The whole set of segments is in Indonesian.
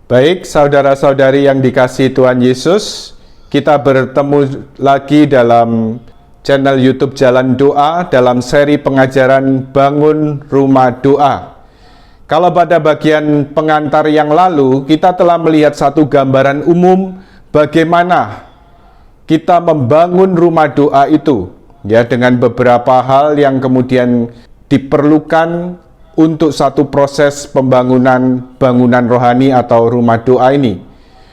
Baik, saudara-saudari yang dikasihi Tuhan Yesus, kita bertemu lagi dalam channel YouTube Jalan Doa dalam seri pengajaran Bangun Rumah Doa. Kalau pada bagian pengantar yang lalu, kita telah melihat satu gambaran umum bagaimana kita membangun rumah doa itu, ya, dengan beberapa hal yang kemudian diperlukan untuk satu proses bangunan rohani atau rumah doa ini.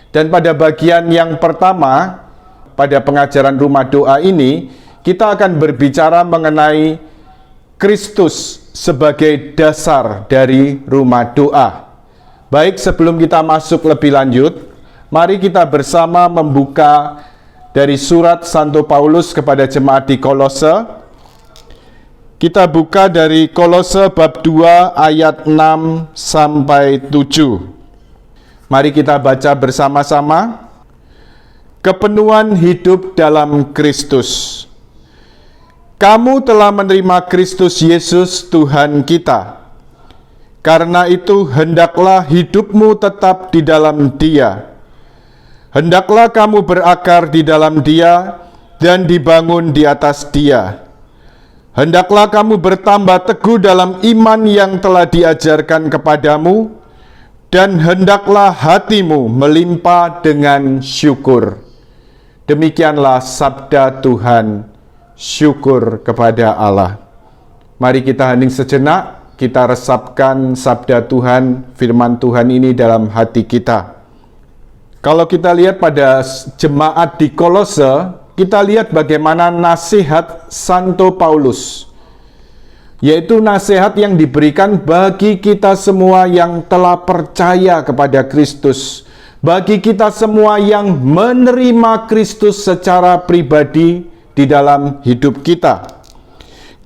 Dan pada bagian yang pertama, pada pengajaran rumah doa ini, kita akan berbicara mengenai Kristus sebagai dasar dari rumah doa. Baik, sebelum kita masuk lebih lanjut, mari kita bersama membuka dari surat Santo Paulus kepada jemaat di Kolose. Kita buka dari Kolose bab 2 ayat 6 sampai 7. Mari kita baca bersama-sama. Kepenuhan hidup dalam Kristus. Kamu telah menerima Kristus Yesus Tuhan kita. Karena itu hendaklah hidupmu tetap di dalam Dia. Hendaklah kamu berakar di dalam Dia dan dibangun di atas Dia. Hendaklah kamu bertambah teguh dalam iman yang telah diajarkan kepadamu, dan hendaklah hatimu melimpah dengan syukur. Demikianlah sabda Tuhan, syukur kepada Allah. Mari kita hening sejenak, kita resapkan sabda Tuhan, firman Tuhan ini dalam hati kita. Kalau kita lihat pada jemaat di Kolose, kita lihat bagaimana nasihat Santo Paulus, yaitu nasihat yang diberikan bagi kita semua yang telah percaya kepada Kristus, bagi kita semua yang menerima Kristus secara pribadi di dalam hidup kita.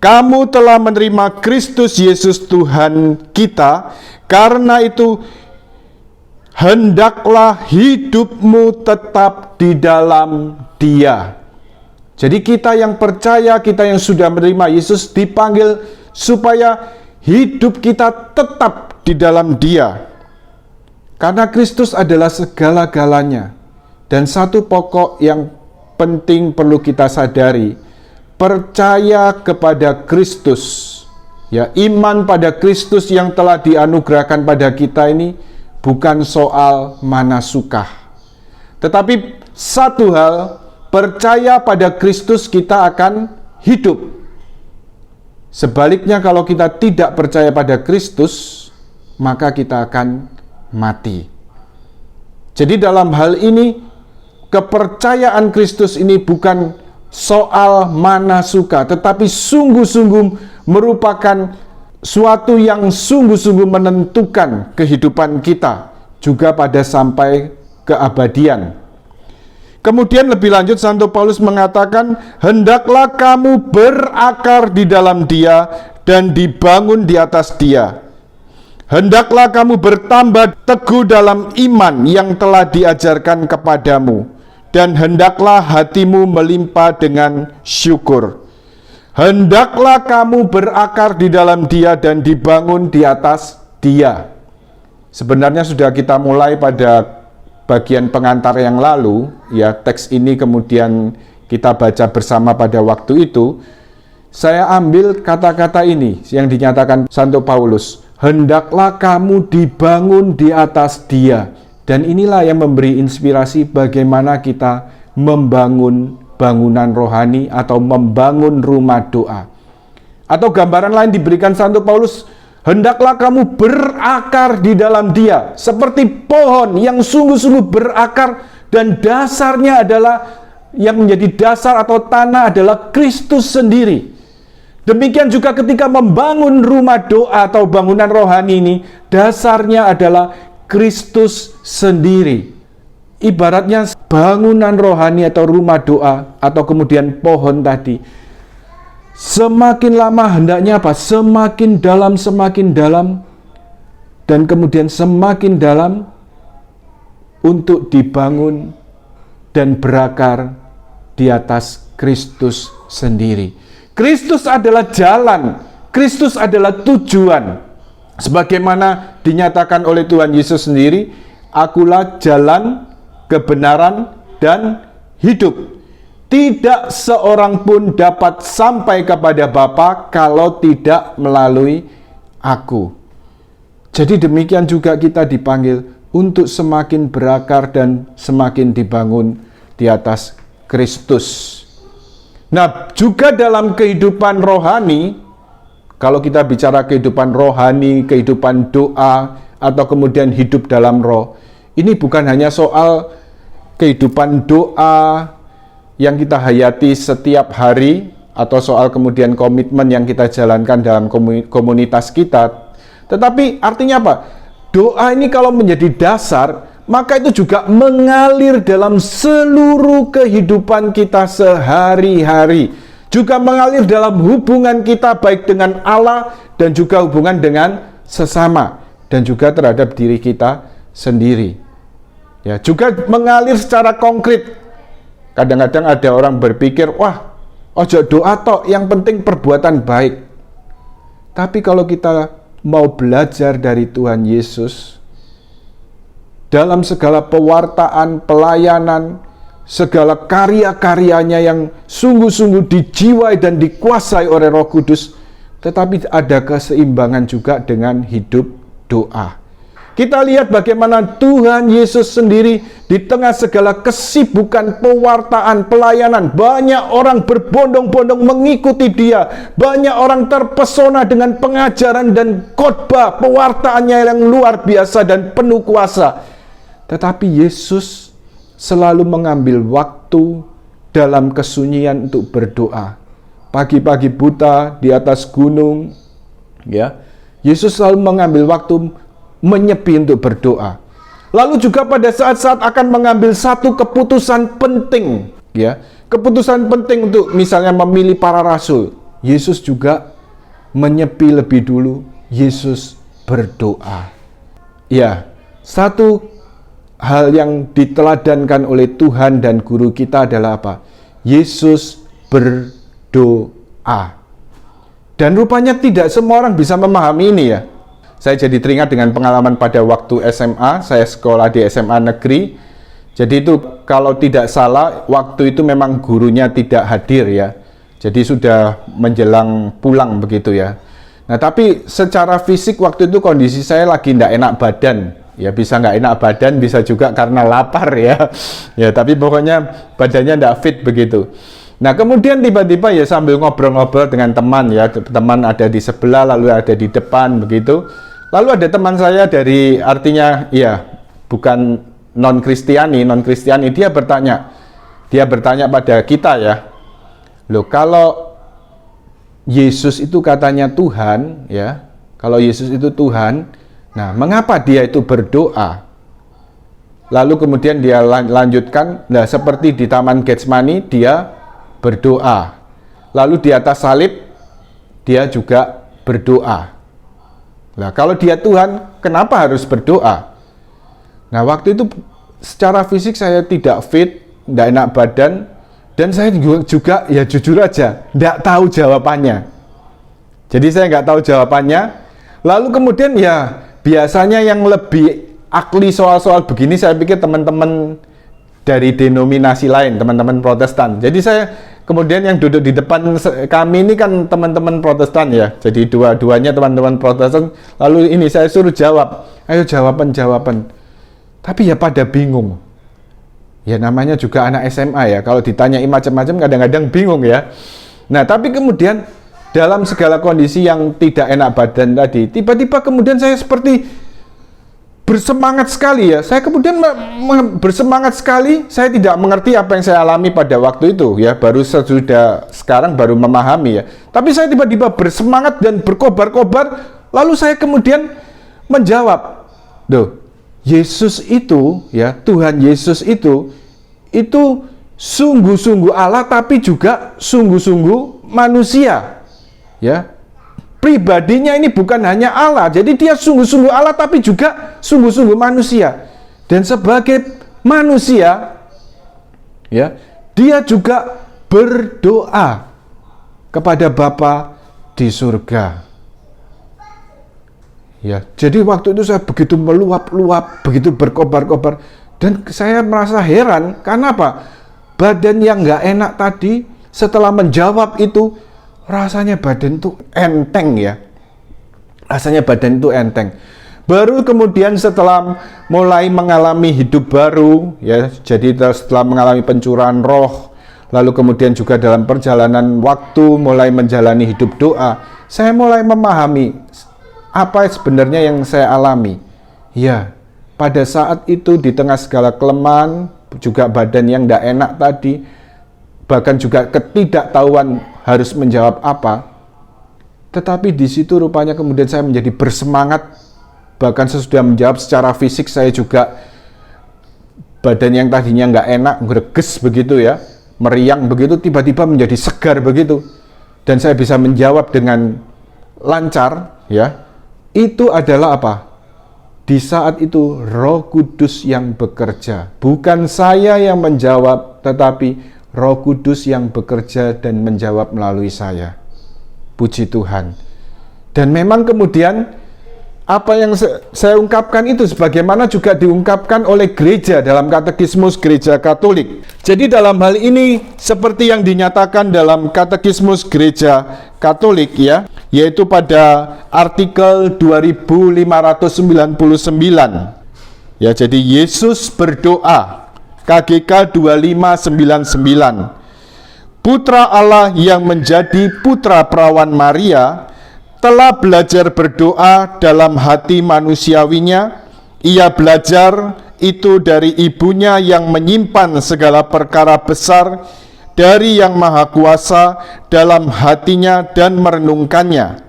Kamu telah menerima Kristus Yesus Tuhan kita, karena itu hendaklah hidupmu tetap di dalam Dia. Jadi kita yang percaya, kita yang sudah menerima Yesus dipanggil supaya hidup kita tetap di dalam Dia. Karena Kristus adalah segala-galanya. Dan satu pokok yang penting perlu kita sadari, percaya kepada Kristus, ya, iman pada Kristus yang telah dianugerahkan pada kita ini bukan soal manasukah. Tetapi satu hal, percaya pada Kristus kita akan hidup. Sebaliknya kalau kita tidak percaya pada Kristus, maka kita akan mati. Jadi dalam hal ini, kepercayaan Kristus ini bukan soal manasuka, tetapi sungguh-sungguh merupakan suatu yang sungguh-sungguh menentukan kehidupan kita, juga pada sampai keabadian. Kemudian lebih lanjut Santo Paulus mengatakan, hendaklah kamu berakar di dalam Dia dan dibangun di atas Dia. Hendaklah kamu bertambah teguh dalam iman yang telah diajarkan kepadamu, dan hendaklah hatimu melimpah dengan syukur. Hendaklah kamu berakar di dalam Dia dan dibangun di atas Dia. Sebenarnya sudah kita mulai pada bagian pengantar yang lalu, ya, teks ini kemudian kita baca bersama pada waktu itu. Saya ambil kata-kata ini yang dinyatakan Santo Paulus, hendaklah kamu dibangun di atas Dia. Dan inilah yang memberi inspirasi bagaimana kita membangun bangunan rohani atau membangun rumah doa. Atau gambaran lain diberikan Santo Paulus, hendaklah kamu berakar di dalam Dia, seperti pohon yang sungguh-sungguh berakar, dan dasarnya adalah, yang menjadi dasar atau tanah adalah Kristus sendiri. Demikian juga ketika membangun rumah doa atau bangunan rohani ini, dasarnya adalah Kristus sendiri. Ibaratnya bangunan rohani atau rumah doa atau kemudian pohon tadi, semakin lama hendaknya apa? Semakin dalam, dan kemudian semakin dalam untuk dibangun dan berakar di atas Kristus sendiri. Kristus adalah jalan, Kristus adalah tujuan. Sebagaimana dinyatakan oleh Tuhan Yesus sendiri, Akulah jalan, kebenaran, dan hidup. Tidak seorang pun dapat sampai kepada Bapa kalau tidak melalui Aku. Jadi demikian juga kita dipanggil untuk semakin berakar dan semakin dibangun di atas Kristus. Nah, juga dalam kehidupan rohani, kalau kita bicara kehidupan rohani, kehidupan doa, atau kemudian hidup dalam roh, ini bukan hanya soal kehidupan doa yang kita hayati setiap hari, atau soal kemudian komitmen yang kita jalankan dalam komunitas kita. Tetapi artinya apa? Doa ini kalau menjadi dasar, maka itu juga mengalir dalam seluruh kehidupan kita sehari-hari. Juga mengalir dalam hubungan kita baik dengan Allah dan juga hubungan dengan sesama dan juga terhadap diri kita sendiri. Ya, juga mengalir secara konkret. Kadang-kadang ada orang berpikir, wah, ojo doa tok, yang penting perbuatan baik. Tapi kalau kita mau belajar dari Tuhan Yesus, dalam segala pewartaan, pelayanan, segala karya-karyanya yang sungguh-sungguh dijiwai dan dikuasai oleh Roh Kudus, tetapi ada keseimbangan juga dengan hidup doa. Kita lihat bagaimana Tuhan Yesus sendiri di tengah segala kesibukan pewartaan, pelayanan, banyak orang berbondong-bondong mengikuti Dia, banyak orang terpesona dengan pengajaran dan khotbah pewartaannya yang luar biasa dan penuh kuasa. Tetapi Yesus selalu mengambil waktu dalam kesunyian untuk berdoa. Pagi-pagi buta di atas gunung, ya. Yesus selalu mengambil waktu menyepi untuk berdoa. Lalu juga pada saat-saat akan mengambil satu keputusan penting, ya. Keputusan penting untuk misalnya memilih para rasul. Yesus juga menyepi lebih dulu. Yesus berdoa. Ya, satu hal yang diteladankan oleh Tuhan dan guru kita adalah apa? Yesus berdoa. Dan rupanya tidak semua orang bisa memahami ini, ya. Saya jadi teringat dengan pengalaman pada waktu SMA, saya sekolah di SMA negeri. Jadi itu kalau tidak salah, waktu itu memang gurunya tidak hadir, ya. Jadi sudah menjelang pulang begitu, ya. Nah, tapi secara fisik waktu itu kondisi saya lagi tidak enak badan. Ya, bisa nggak enak badan, bisa juga karena lapar, ya. Ya, tapi pokoknya badannya tidak fit begitu. Nah, kemudian tiba-tiba ya sambil ngobrol-ngobrol dengan teman, ya. Teman ada di sebelah, lalu ada di depan begitu. Lalu ada teman saya dari, artinya ya bukan non-Kristiani, dia bertanya pada kita, ya. Loh, kalau Yesus itu katanya Tuhan, ya. Kalau Yesus itu Tuhan, nah, mengapa dia itu berdoa? Lalu kemudian dia lanjutkan, nah seperti di Taman Getsemani dia berdoa. Lalu di atas salib dia juga berdoa. Nah, kalau dia Tuhan, kenapa harus berdoa? Nah, waktu itu secara fisik saya tidak fit, tidak enak badan, dan saya juga ya jujur aja, tidak tahu jawabannya. Jadi saya nggak tahu jawabannya. Lalu kemudian ya biasanya yang lebih ahli soal-soal begini saya pikir teman-teman dari denominasi lain, teman-teman Protestan. Jadi saya kemudian yang duduk di depan kami ini kan teman-teman Protestan, ya. Jadi dua-duanya teman-teman Protestan. Lalu ini saya suruh jawab. Ayo jawaban. Tapi ya pada bingung. Ya namanya juga anak SMA, ya. Kalau ditanyai macam-macam kadang-kadang bingung, ya. Nah, tapi kemudian dalam segala kondisi yang tidak enak badan tadi, tiba-tiba kemudian saya seperti bersemangat sekali, ya. Saya kemudian bersemangat sekali. Saya tidak mengerti apa yang saya alami pada waktu itu, ya. Baru sesudah sekarang baru memahami, ya. Tapi saya tiba-tiba bersemangat dan berkobar-kobar. Lalu saya kemudian menjawab, "Duh, Yesus itu, ya, Tuhan Yesus itu sungguh-sungguh Allah tapi juga sungguh-sungguh manusia." Ya. Pribadinya ini bukan hanya Allah, jadi dia sungguh-sungguh Allah tapi juga sungguh-sungguh manusia. Dan sebagai manusia, ya, dia juga berdoa kepada Bapa di surga. Ya, jadi waktu itu saya begitu meluap-luap, begitu berkobar-kobar, dan saya merasa heran. Karena apa? Badan yang nggak enak tadi, setelah menjawab itu, rasanya badan itu enteng ya. Rasanya badan itu enteng. Baru kemudian setelah mulai mengalami hidup baru, ya, jadi setelah mengalami pencurahan roh, lalu kemudian juga dalam perjalanan waktu mulai menjalani hidup doa, saya mulai memahami apa sebenarnya yang saya alami. Ya, pada saat itu di tengah segala kelemahan, juga badan yang tidak enak tadi, bahkan juga ketidaktahuan harus menjawab apa. Tetapi di situ rupanya kemudian saya menjadi bersemangat. Bahkan sesudah menjawab secara fisik, saya juga badan yang tadinya nggak enak, greges begitu ya, meriang begitu, tiba-tiba menjadi segar begitu. Dan saya bisa menjawab dengan lancar ya. Itu adalah apa? Di saat itu Roh Kudus yang bekerja. Bukan saya yang menjawab, tetapi Roh Kudus yang bekerja dan menjawab melalui saya. Puji Tuhan. Dan memang kemudian apa yang saya ungkapkan itu sebagaimana juga diungkapkan oleh gereja dalam Katekismus Gereja Katolik. Jadi dalam hal ini seperti yang dinyatakan dalam Katekismus Gereja Katolik ya, yaitu pada artikel 2599. Ya, jadi Yesus berdoa, KGK 2599. Putra Allah yang menjadi putra perawan Maria telah belajar berdoa dalam hati manusiawinya. Ia belajar itu dari ibunya yang menyimpan segala perkara besar dari Yang Maha Kuasa dalam hatinya dan merenungkannya.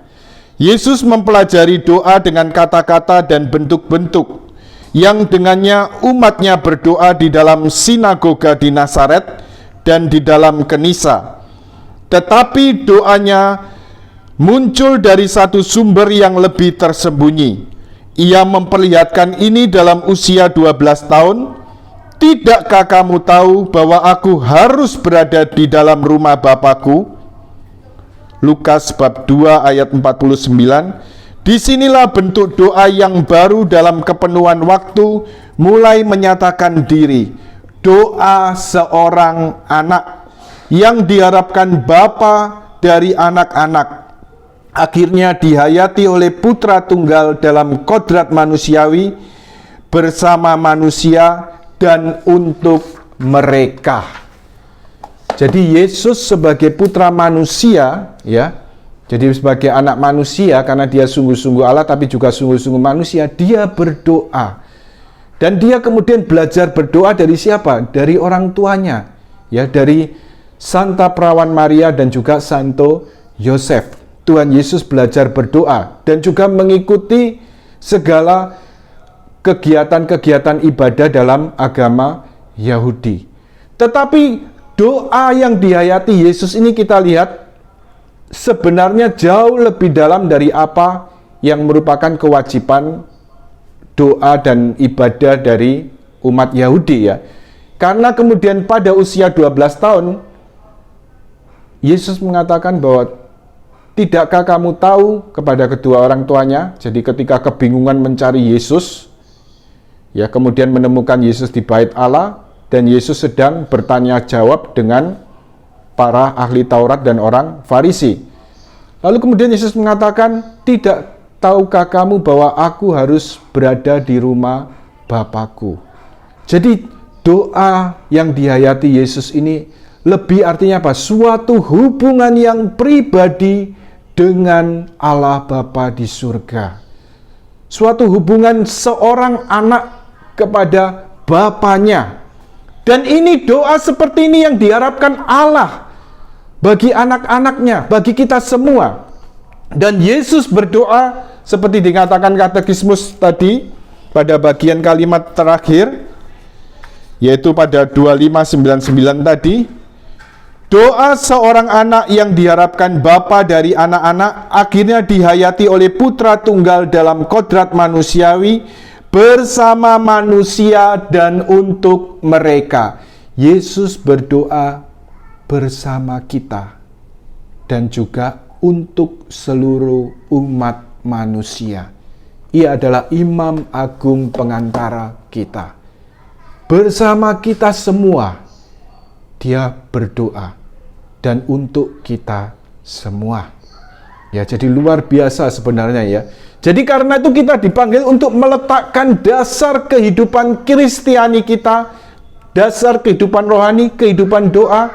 Yesus mempelajari doa dengan kata-kata dan bentuk-bentuk yang dengannya umatnya berdoa di dalam sinagoga di Nazaret dan di dalam kenisa. Tetapi doanya muncul dari satu sumber yang lebih tersembunyi. Ia memperlihatkan ini dalam usia 12 tahun. Tidakkah kamu tahu bahwa aku harus berada di dalam rumah Bapakku? Lukas bab 2 ayat 49. Disinilah bentuk doa yang baru dalam kepenuhan waktu mulai menyatakan diri. Doa seorang anak yang diharapkan bapa dari anak-anak, akhirnya dihayati oleh putra tunggal dalam kodrat manusiawi bersama manusia dan untuk mereka. Jadi Yesus sebagai putra manusia ya, jadi sebagai anak manusia karena dia sungguh-sungguh Allah tapi juga sungguh-sungguh manusia, dia berdoa. Dan dia kemudian belajar berdoa dari siapa? Dari orang tuanya, ya, dari Santa Perawan Maria dan juga Santo Yosef. Tuhan Yesus belajar berdoa dan juga mengikuti segala kegiatan-kegiatan ibadah dalam agama Yahudi. Tetapi doa yang dihayati Yesus ini kita lihat sebenarnya jauh lebih dalam dari apa yang merupakan kewajiban doa dan ibadah dari umat Yahudi ya. Karena kemudian pada usia 12 tahun Yesus mengatakan bahwa tidakkah kamu tahu kepada kedua orang tuanya. Jadi ketika kebingungan mencari Yesus ya, kemudian menemukan Yesus di bait Allah dan Yesus sedang bertanya jawab dengan para ahli Taurat dan orang Farisi. Lalu kemudian Yesus mengatakan, tidak tahukah kamu bahwa aku harus berada di rumah Bapakku? Jadi doa yang dihayati Yesus ini lebih artinya apa? Suatu hubungan yang pribadi dengan Allah Bapa di surga. Suatu hubungan seorang anak kepada Bapanya. Dan ini doa seperti ini yang diharapkan Allah bagi anak-anaknya, bagi kita semua. Dan Yesus berdoa seperti dikatakan Katekismus tadi pada bagian kalimat terakhir, yaitu pada 2599 tadi. Doa seorang anak yang diharapkan bapa dari anak-anak akhirnya dihayati oleh putra tunggal dalam kodrat manusiawi bersama manusia dan untuk mereka. Yesus berdoa bersama kita dan juga untuk seluruh umat manusia. Ia adalah imam agung pengantara kita. Bersama kita semua, dia berdoa. Dan untuk kita semua. Ya, jadi luar biasa sebenarnya ya. Jadi karena itu kita dipanggil untuk meletakkan dasar kehidupan Kristiani kita, dasar kehidupan rohani, kehidupan doa,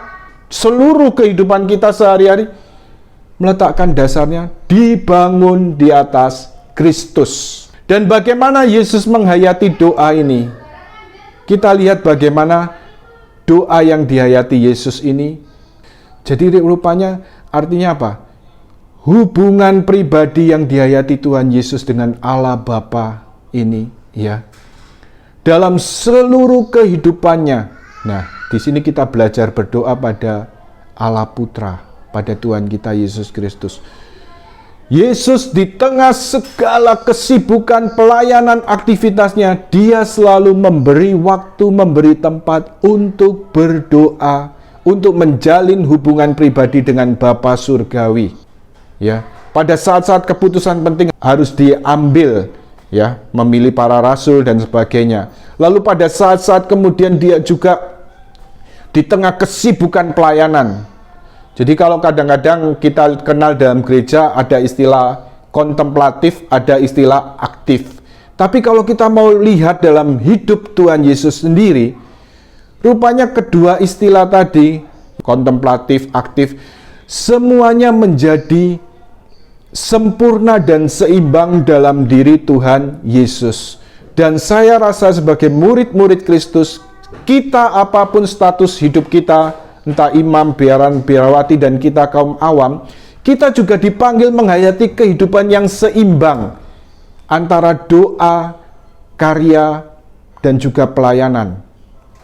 seluruh kehidupan kita sehari-hari, meletakkan dasarnya dibangun di atas Kristus. Dan bagaimana Yesus menghayati doa ini? Kita lihat bagaimana doa yang dihayati Yesus ini. Jadi rupanya artinya apa? Hubungan pribadi yang dihayati Tuhan Yesus dengan Allah Bapa ini, ya. Dalam seluruh kehidupannya. Nah, di sini kita belajar berdoa pada Allah Putra, pada Tuhan kita Yesus Kristus. Yesus di tengah segala kesibukan pelayanan aktivitasnya, dia selalu memberi waktu, memberi tempat untuk berdoa, untuk menjalin hubungan pribadi dengan Bapa Surgawi. Ya, pada saat-saat keputusan penting harus diambil, ya, memilih para rasul dan sebagainya. Lalu pada saat-saat kemudian dia juga di tengah kesibukan pelayanan. Jadi kalau kadang-kadang kita kenal dalam gereja ada istilah kontemplatif, ada istilah aktif. Tapi kalau kita mau lihat dalam hidup Tuhan Yesus sendiri, rupanya kedua istilah tadi, kontemplatif, aktif, semuanya menjadi sempurna dan seimbang dalam diri Tuhan Yesus. Dan saya rasa sebagai murid-murid Kristus, kita apapun status hidup kita, entah imam, biaran, biarawati, dan kita kaum awam, kita juga dipanggil menghayati kehidupan yang seimbang antara doa, karya, dan juga pelayanan.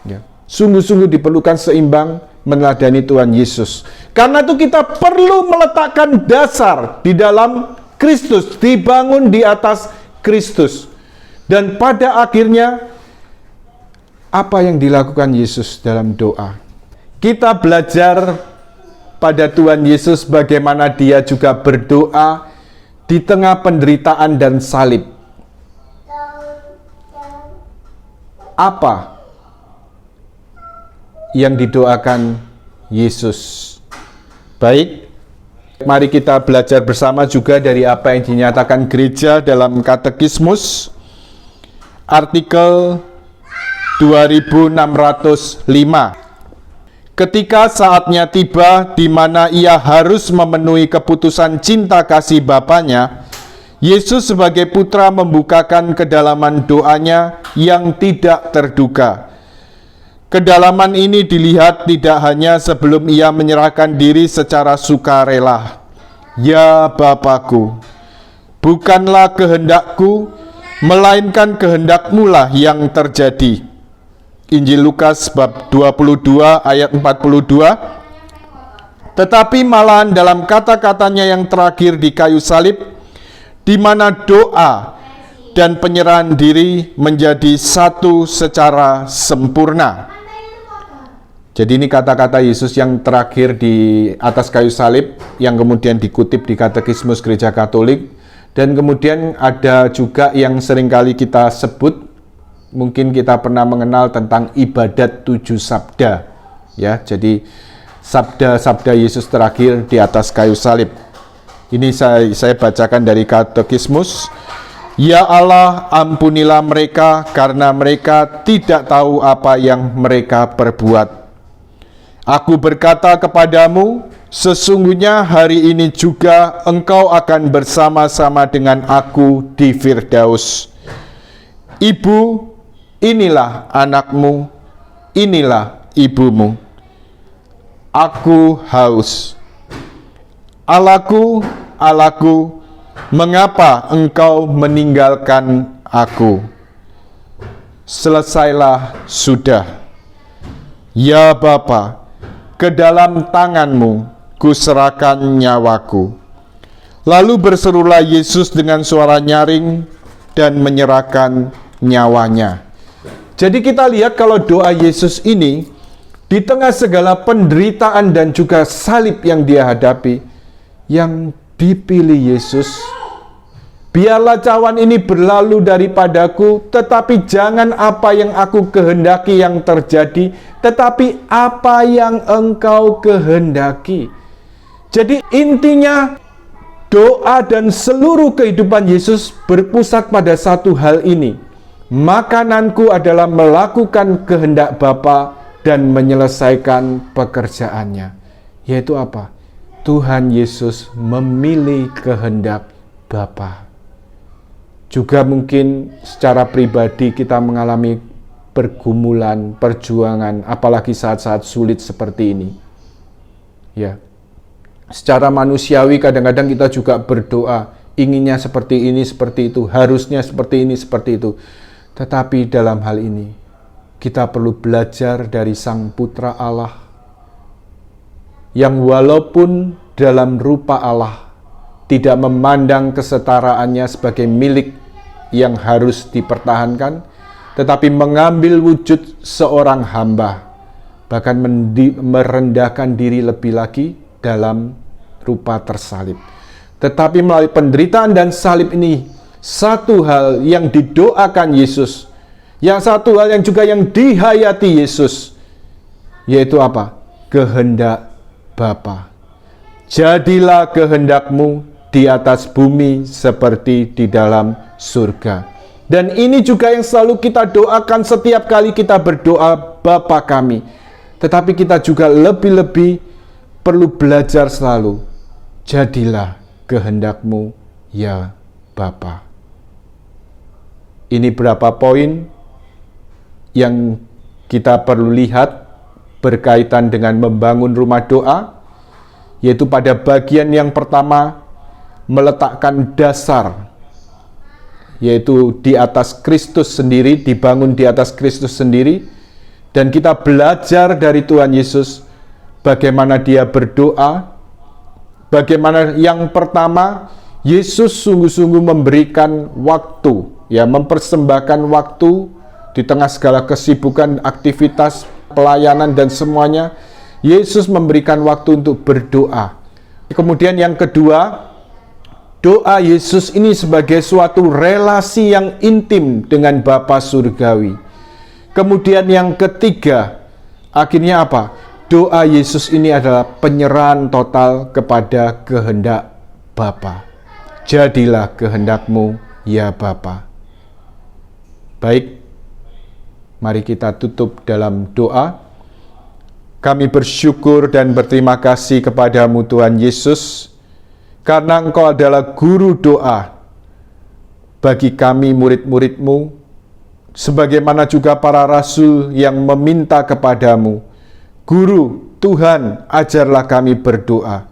Ya. Sungguh-sungguh diperlukan seimbang meneladani Tuhan Yesus. Karena itu kita perlu meletakkan dasar di dalam Kristus, dibangun di atas Kristus. Dan pada akhirnya, apa yang dilakukan Yesus dalam doa? Kita belajar pada Tuhan Yesus bagaimana dia juga berdoa di tengah penderitaan dan salib. Apa yang didoakan Yesus? Baik, mari kita belajar bersama juga dari apa yang dinyatakan gereja dalam katekismus artikel 2605. Ketika saatnya tiba di mana ia harus memenuhi keputusan cinta kasih Bapanya, Yesus sebagai putra membukakan kedalaman doanya yang tidak terduga. Kedalaman ini dilihat tidak hanya sebelum ia menyerahkan diri secara sukarela. Ya Bapakku, bukanlah kehendakku, melainkan kehendak-Mu-lah yang terjadi. Injil Lukas bab 22 ayat 42. Tetapi malahan dalam kata-katanya yang terakhir di kayu salib, di mana doa dan penyerahan diri menjadi satu secara sempurna. Jadi ini kata-kata Yesus yang terakhir di atas kayu salib, yang kemudian dikutip di Katekismus Gereja Katolik. Dan kemudian ada juga yang seringkali kita sebut, mungkin kita pernah mengenal tentang ibadat 7 sabda. Ya, jadi sabda-sabda Yesus terakhir di atas kayu salib. Ini saya bacakan dari Katekismus. Ya Allah, ampunilah mereka karena mereka tidak tahu apa yang mereka perbuat. Aku berkata kepadamu, sesungguhnya hari ini juga engkau akan bersama-sama dengan aku di Firdaus. Ibu, inilah anakmu, inilah ibumu. Aku haus. Allahku, Allahku, mengapa engkau meninggalkan aku? Selesailah sudah. Ya Bapa, ke dalam tangan-Mu kuserahkan nyawaku. Lalu berserulah Yesus dengan suara nyaring dan menyerahkan nyawanya. Jadi kita lihat kalau doa Yesus ini, di tengah segala penderitaan dan juga salib yang dia hadapi, yang dipilih Yesus Biarlah cawan ini berlalu daripadaku, tetapi jangan apa yang aku kehendaki yang terjadi, tetapi apa yang Engkau kehendaki. Jadi intinya doa dan seluruh kehidupan Yesus berpusat pada satu hal ini. Makananku adalah melakukan kehendak Bapa dan menyelesaikan pekerjaannya. Yaitu apa? Tuhan Yesus memilih kehendak Bapa. Juga mungkin secara pribadi kita mengalami pergumulan, perjuangan, apalagi saat-saat sulit seperti ini. Ya. Secara manusiawi kadang-kadang kita juga berdoa, inginnya seperti ini, seperti itu, harusnya seperti ini, seperti itu. Tetapi dalam hal ini, kita perlu belajar dari Sang Putra Allah, yang walaupun dalam rupa Allah, tidak memandang kesetaraannya sebagai milik yang harus dipertahankan, tetapi mengambil wujud seorang hamba, bahkan merendahkan diri lebih lagi dalam rupa tersalib. Tetapi melalui penderitaan dan salib ini, satu hal yang didoakan Yesus, yang satu hal yang juga yang dihayati Yesus, yaitu apa? Kehendak Bapa. Jadilah kehendak-Mu di atas bumi seperti di dalam surga. Dan ini juga yang selalu kita doakan setiap kali kita berdoa Bapa kami. Tetapi kita juga lebih-lebih perlu belajar selalu, jadilah kehendak-Mu ya Bapa. Ini berapa poin yang kita perlu lihat berkaitan dengan membangun rumah doa, yaitu pada bagian yang pertama, meletakkan dasar, yaitu di atas Kristus sendiri, dibangun di atas Kristus sendiri, dan kita belajar dari Tuhan Yesus bagaimana Dia berdoa, bagaimana yang pertama Yesus sungguh-sungguh memberikan waktu, ya, mempersembahkan waktu di tengah segala kesibukan, aktivitas, pelayanan dan semuanya. Yesus memberikan waktu untuk berdoa. Kemudian yang kedua, doa Yesus ini sebagai suatu relasi yang intim dengan Bapa Surgawi. Kemudian yang ketiga, akhirnya apa? Doa Yesus ini adalah penyerahan total kepada kehendak Bapa. Jadilah kehendak-Mu ya Bapa. Baik, mari kita tutup dalam doa. Kami bersyukur dan berterima kasih kepada-Mu Tuhan Yesus, karena Engkau adalah guru doa bagi kami murid-murid-Mu, sebagaimana juga para rasul yang meminta kepada-Mu, Guru, Tuhan, ajarlah kami berdoa.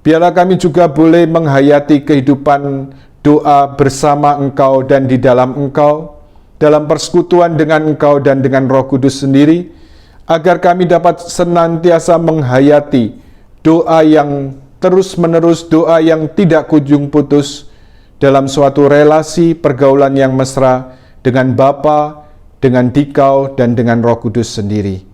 Biarlah kami juga boleh menghayati kehidupan doa bersama Engkau dan di dalam Engkau, dalam persekutuan dengan Engkau dan dengan Roh Kudus sendiri, agar kami dapat senantiasa menghayati doa yang terus-menerus, doa yang tidak kunjung putus dalam suatu relasi pergaulan yang mesra dengan Bapa, dengan Dikau, dan dengan Roh Kudus sendiri.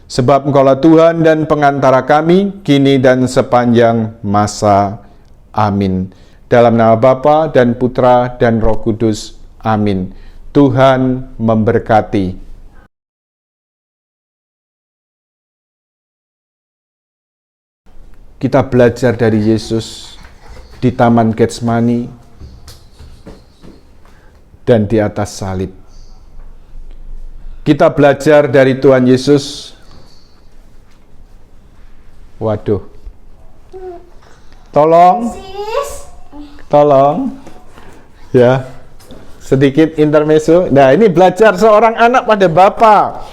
Sebab Engkaulah Tuhan dan pengantara kami, kini dan sepanjang masa. Amin. Dalam nama Bapa dan Putra dan Roh Kudus. Amin. Tuhan memberkati. Kita belajar dari Yesus di Taman Getsemani dan di atas salib. Kita belajar dari Tuhan Yesus. Waduh. Tolong. Ya. Sedikit intermezzo. Nah, ini belajar seorang anak pada Bapa.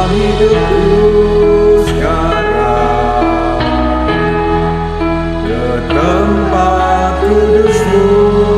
Hidupku sekarang ke tempat kudus-Mu.